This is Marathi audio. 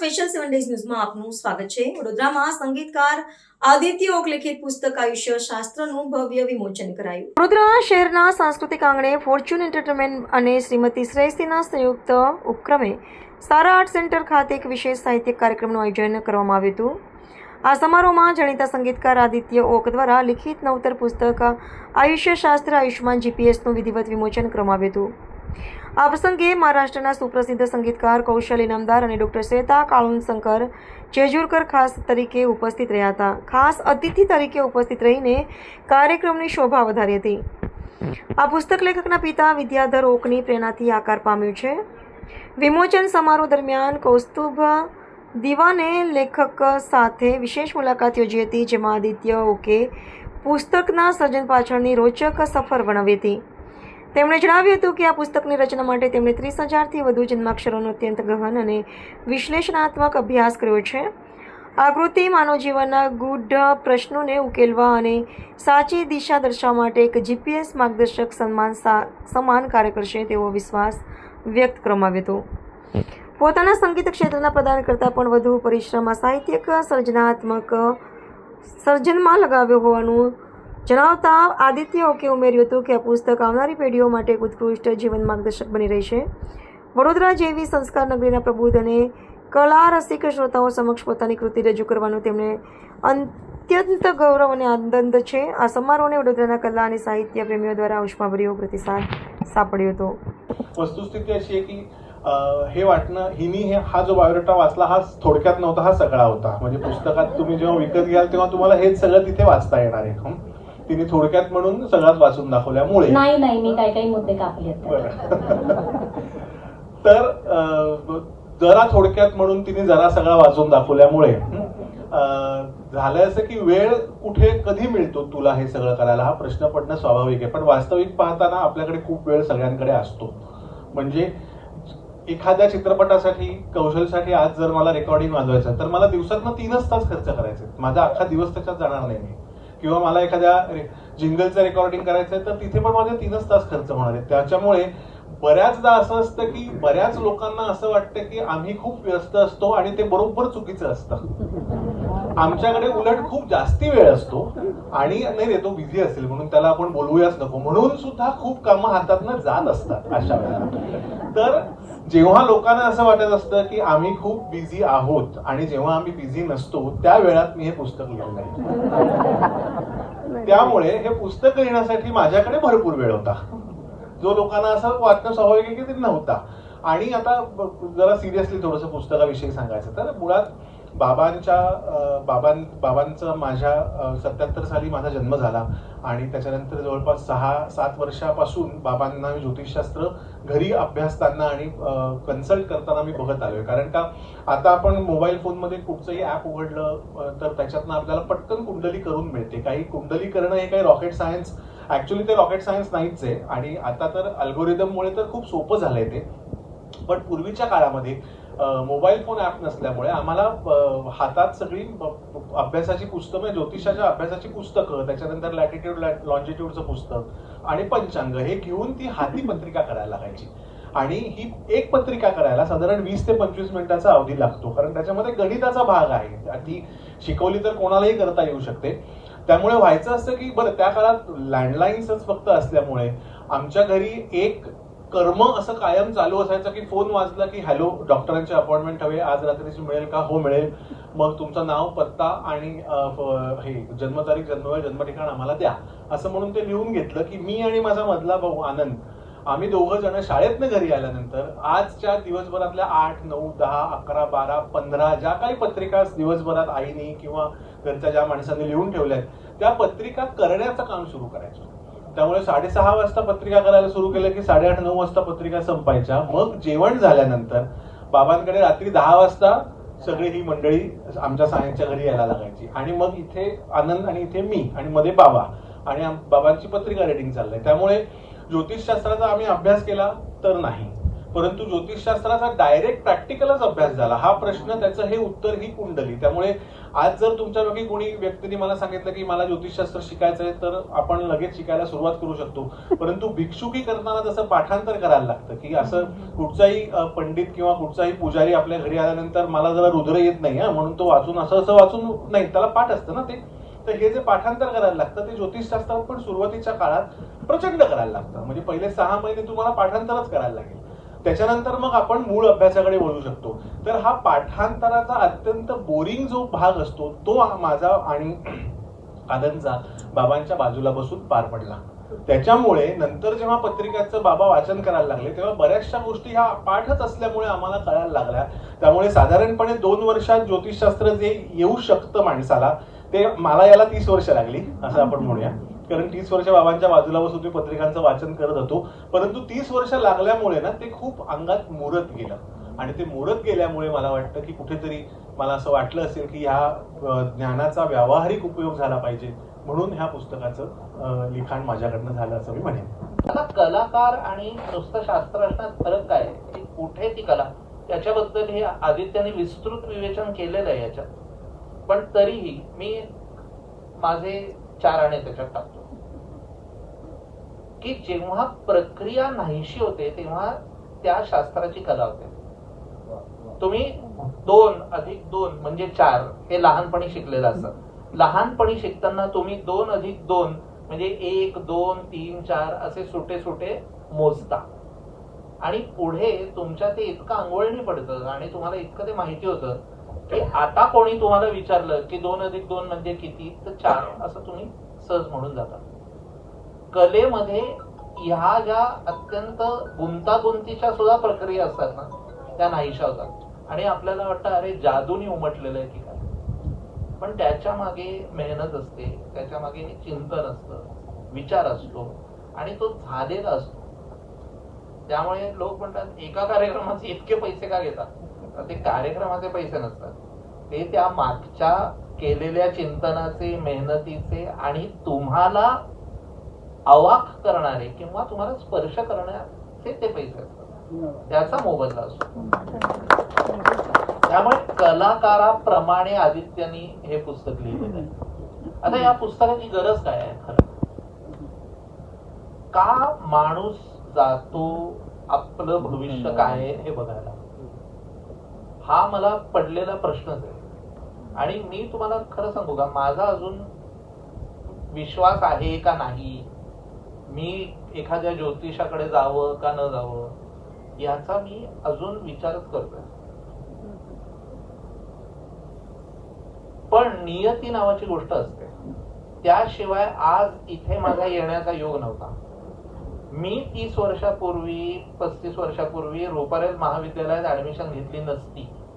સ્પેશિયલ 7 ડેઝ ન્યૂઝમાં આપનું સ્વાગત છે। વડોદરામાં સંગીતકાર આદિત્ય ઓક લિખિત પુસ્તક આયુષ્ય શાસ્ત્રનું ભવ્ય વિમોચન કરાયું। વડોદરા શહેરના સાંસ્કૃતિક આંગણે ફોર્ચ્યુન એન્ટરટેનમેન્ટ અને શ્રીમતી શ્રેયસીના સંયુક્ત ઉપક્રમે સારા આર્ટ સેન્ટર ખાતે એક વિશેષ સાહિત્યિક કાર્યક્રમનું આયોજન કરવામાં આવ્યું હતું। આ સમારોહમાં જાણીતા સંગીતકાર આદિત્ય ઓક દ્વારા લિખિત નવતર પુસ્તક આયુષ્ય શાસ્ત્ર આયુષ્માન જીપીએસનું વિધિવત વિમોચન કરવામાં આવ્યું હતું। આ પ્રસંગે મહારાષ્ટ્રના સુપ્રસિદ્ધ સંગીતકાર કૌશલ ઇનામદાર અને ડોક્ટર શ્વેતા કાળુનશંકર જેજુરકર ખાસ તરીકે ઉપસ્થિત રહ્યા હતા। ખાસ અતિથિ તરીકે ઉપસ્થિત રહીને કાર્યક્રમની શોભા વધારી હતી। આ પુસ્તક લેખકના પિતા વિદ્યાધર ઓકની પ્રેરણાથી આકાર પામ્યું છે। વિમોચન સમારોહ દરમિયાન કૌસ્તુભ દીવાને લેખક સાથે વિશેષ મુલાકાત યોજી હતી, જેમાં આદિત્ય ઓકે પુસ્તકના સર્જન પાછળની રોચક સફર વર્ણવી હતી। તેમણે જણાવ્યું હતું કે આ પુસ્તકની રચના માટે તેમણે 30,000થી વધુ જન્માક્ષરોનો અત્યંત ગહન અને વિશ્લેષણાત્મક અભ્યાસ કર્યો છે। આ કૃતિ માનવ જીવનના ગૂઢ પ્રશ્નોને ઉકેલવા અને સાચી દિશા દર્શાવવા માટે એક જીપીએસ માર્ગદર્શક સમાન કાર્ય કરશે તેવો વિશ્વાસ વ્યક્ત કરવામાં આવ્યો હતો। પોતાના સંગીત ક્ષેત્રના પ્રદાન કરતાં પણ વધુ પરિશ્રમ આ સાહિત્યિક સર્જનમાં લગાવ્યો હોવાનું જણાવતા આદિત્ય ઓકે ઉમેર્યું હતું કે આ પુસ્તક આવનારી પેઢીઓ માટે એક ઉત્કૃષ્ટ જીવન માર્ગદર્શક બની રહેશે। વડોદરા જેવી સંસ્કાર નગરીના પ્રબુદ્ધ અને કલા રસિક શ્રોતાઓ સમક્ષ પોતાની કૃતિ રજૂ કરવાનું તેમને અત્યંત ગૌરવ અને આનંદ છે। આ સમારોહને વડોદરાના કલા અને સાહિત્ય પ્રેમીઓ દ્વારા ઉષ્માભર્યો प्रतिसाद सापड्यो હતો। वस्तुस्थिती अशी आहे की हे वाटणं हिनी हा जो बायोडेटा वाचला हा थोडक्यात नव्हता, हा सगळा होता। म्हणजे पुस्तकात तुम्ही जेव्हा विकत घ्याल तेव्हा तुम्हाला हेच सगळं तिथे वाचता येणार आहे। तिने थोडक्यात म्हणून सगळंच वाचून दाखवल्यामुळे नाही मी काही मुद्दे कापले तर जरा थोडक्यात म्हणून तिने जरा सगळं वाचून दाखवल्यामुळे झालं असं की वेळ कुठे कधी मिळतो तुला हे सगळं करायला हा प्रश्न पडणं स्वाभाविक आहे। पण वास्तविक पाहताना आपल्याकडे खूप वेळ सगळ्यांकडे असतो। म्हणजे एखाद्या चित्रपटासाठी कौशलसाठी आज जर मला रेकॉर्डिंग वाजवायचं तर मला दिवसातनं 3च तास खर्च करायचे, माझा अख्खा दिवस त्याच्यात जाणार नाही। किंवा मला एखाद्या जिंगलचं रेकॉर्डिंग करायचंय तर तिथे पण माझे 3च तास खर्च होणार आहेत। त्याच्यामुळे बऱ्याचदा असं असतं की बऱ्याच लोकांना असं वाटतं की आम्ही खूप व्यस्त असतो आणि ते बरोबर चुकीचं असतं। आमच्याकडे उलट खूप जास्ती वेळ असतो आणि नाही रे तो बिझी असेल म्हणून त्याला आपण बोलवूयाच नको म्हणून सुद्धा खूप कामं हातातनं जात असतात अशा वेळेला। तर जेव्हा लोकांना असं वाटत असतं की आम्ही खूप बिझी आहोत आणि जेव्हा आम्ही बिझी नसतो त्या वेळात मी हे पुस्तक लिहिलं नाही। त्यामुळे हे पुस्तक लिहिण्यासाठी माझ्याकडे भरपूर वेळ होता, जो लोकांना असं वाटणं स्वाभाविक आहे की ते नव्हता। आणि आता जरा सिरियसली थोडंसं पुस्तकाविषयी सांगायचं तर मुळात बाबांचा माझ्या 77 साली माझा जन्म झाला आणि त्याच्यानंतर जवळपास 6-7 वर्षापासून बाबांना मी ज्योतिषशास्त्र घरी अभ्यासताना आणि कन्सल्ट करताना मी बघत आलोय। कारण का आता आपण मोबाईल फोनमध्ये कुठचंही ऍप उघडलं तर त्याच्यातनं आपल्याला पटकन कुंडली करून मिळते। काही कुंडली करणं हे काही रॉकेट सायन्स, ऍक्च्युअली ते रॉकेट सायन्स नाहीच आहे आणि आता तर अल्गोरिदममुळे तर खूप सोपं झालंय ते। पण पूर्वीच्या काळामध्ये मोबाईल फोन ऍप नसल्यामुळे आम्हाला हातात सगळी अभ्यासाची पुस्तकं, ज्योतिषाच्या अभ्यासाची पुस्तकं, त्याच्यानंतर लॅटिट्यूड लॉन्जिट्यूडचं पुस्तक आणि पंचांग हे घेऊन ती हाती पत्रिका करायला लागायची। आणि ही एक पत्रिका करायला साधारण 20 ते 25 मिनिटाचा अवधी लागतो, कारण त्याच्यामध्ये गणिताचा भाग आहे। ती शिकवली तर कोणालाही करता येऊ शकते। त्यामुळे व्हायचं असतं की बरं त्या काळात लँडलाईन्सच फक्त असल्यामुळे आमच्या घरी एक कर्म असं कायम चालू असायचं की फोन वाजला की हॅलो डॉक्टरांची अपॉइंटमेंट हवी, आज रात्रीची मिळेल का? हो मिळेल। मग तुमचं नाव, पत्ता आणि हे जन्मतारीख, जन्मवेळ, जन्मठिकाण आम्हाला द्या असं म्हणून ते लिहून घेतलं की मी आणि माझा मधला भाऊ आनंद आम्ही दोघं जण शाळेतनं घरी आल्यानंतर आजच्या दिवसभरातल्या 8, 9, 10, 11, 12, 15 ज्या काही पत्रिका दिवसभरात आईने किंवा घरच्या ज्या माणसांनी लिहून ठेवल्यात त्या पत्रिका करण्याचं काम सुरू करायचं। त्यामुळे 6:30 वाजता पत्रिका करायला सुरू केलं की 8:30-9 वाजता पत्रिका संपायच्या। मग जेवण झाल्यानंतर बाबांकडे रात्री 10 वाजता सगळी ही मंडळी आमच्या सायन्सच्या घरी यायला लागायची आणि मग इथे आनंद आणि इथे मी आणि मध्ये बाबा आणि बाबांची पत्रिका रेटिंग चाललंय। त्यामुळे ज्योतिषशास्त्राचा आम्ही अभ्यास केला तर नाही, परंतु ज्योतिषशास्त्राचा डायरेक्ट प्रॅक्टिकलच अभ्यास झाला. हा प्रश्न, त्याचं हे उत्तर ही कुंडली. त्यामुळे आज जर तुमच्यापैकी कोणी व्यक्तीने मला सांगितलं की मला ज्योतिषशास्त्र शिकायचं आहे, तर आपण लगेच शिकायला सुरुवात करू शकतो. परंतु भिक्षुकी करताना जसं पाठांतर करायला लागतं, की असं कुठचाही पंडित किंवा कुठचाही पुजारी आपल्या घरी आल्यानंतर मला जरा रुद्र येत नाही म्हणून तो वाचून असं वाचून नाही, त्याला पाठ असतं ना ते. तर हे जे पाठांतर करायला लागतं ते ज्योतिषशास्त्रात पण सुरुवातीच्या काळात प्रचंड करायला लागतं. म्हणजे पहिले 6 महिने तुम्हाला पाठांतरच करायला लागेल. त्याच्यानंतर मग आपण मूळ अभ्यासाकडे वळू शकतो. तर हा पाठांतराचा अत्यंत बोरिंग जो भाग असतो तो माझा आणि आनंदचा बाबांच्या बाजूला बसून पार पडला. त्याच्यामुळे नंतर जेव्हा पत्रिकाचं बाबा वाचन करायला लागले तेव्हा बऱ्याचशा गोष्टी ह्या पाठच असल्यामुळे आम्हाला कळायला लागल्या. त्यामुळे साधारणपणे 2 वर्षात ज्योतिषशास्त्र जे येऊ शकतं माणसाला, ते मला याला 30 वर्ष लागली असं आपण म्हणूया. कारण 30 वर्ष बाबांच्या बाजूला बसून मी पत्रिकांचं वाचन करत होतो. परंतु 30 वर्ष लागल्यामुळे ना ते खूप अंगात मुरत गेलं. आणि ते मुरत गेल्यामुळे मला वाटतं की कुठेतरी मला असं वाटलं असेल की ह्या ज्ञानाचा व्यावहारिक उपयोग झाला पाहिजे, म्हणून ह्या पुस्तकाचं लिखाण माझ्याकडनं झालं असं मी म्हणेन. आता कलाकार आणि नुसतं शास्त्र असण्यात फरक काय, की कुठे ती कला, याच्याबद्दल हे आदित्याने विस्तृत विवेचन केलेलं आहे याच्यात. पण तरीही मी माझे 4 आणे त्याच्यात टाकतो, की जेव्हा प्रक्रिया नाहीशी होते तेव्हा त्या शास्त्राची कला होते. तुम्ही 2 + 2 म्हणजे 4 हे लहानपणी शिकलेलं असतं. लहानपणी शिकताना तुम्ही 2 + 2 म्हणजे 1, 2, 3, 4 असे सुटे सुटे मोजता. आणि पुढे तुमच्या ते इतकं अंगवळणी पडतं आणि तुम्हाला इतकं ते माहिती होतं की आता कोणी तुम्हाला विचारलं की 2 + 2 म्हणजे किती, तर 4 असं तुम्ही सहज म्हणून जाता. कलेमध्ये ह्या ज्या अत्यंत गुंतागुंतीच्या सुद्धा प्रक्रिया असतात ना, त्या नाहीशा होतात. आणि आपल्याला वाटतं अरे जादूनी उमटलेलं आहे की काय. पण त्याच्या मागे मेहनत असते, त्याच्या मागे चिंतन असतं, विचार असतो आणि तो झालेला असतो. त्यामुळे लोक म्हणतात एका कार्यक्रमाचे इतके पैसे का घेतात. ते कार्यक्रमाचे पैसे नसतात, ते त्या मागच्या केलेल्या चिंतनाचे, मेहनतीचे आणि तुम्हाला अवाक करणारे किंवा तुम्हाला स्पर्श करण्याचे ते पैसे असतात. त्याचा मोबदला असतो. त्यामुळे कलाकाराप्रमाणे आदित्यानी हे पुस्तक लिहिलेलं आहे. आता या पुस्तकाची गरज काय आहे खरं, का माणूस जातो आपलं भविष्य काय आहे हे बघायला, हा मला पडलेला प्रश्नच आहे. आणि मी तुम्हाला खरं सांगू का, माझा अजून विश्वास आहे का नाही, मी एखाद्या ज्योतिषाकडे जावं का न जावं, याचा मी अजून विचारच करतोय. पण नियती नावाची गोष्ट असते, त्याशिवाय आज इथे माझा येण्याचा योग नव्हता. मी 30 वर्षापूर्वी 35 वर्षापूर्वी रुपारेल महाविद्यालयात ऍडमिशन घेतली नसती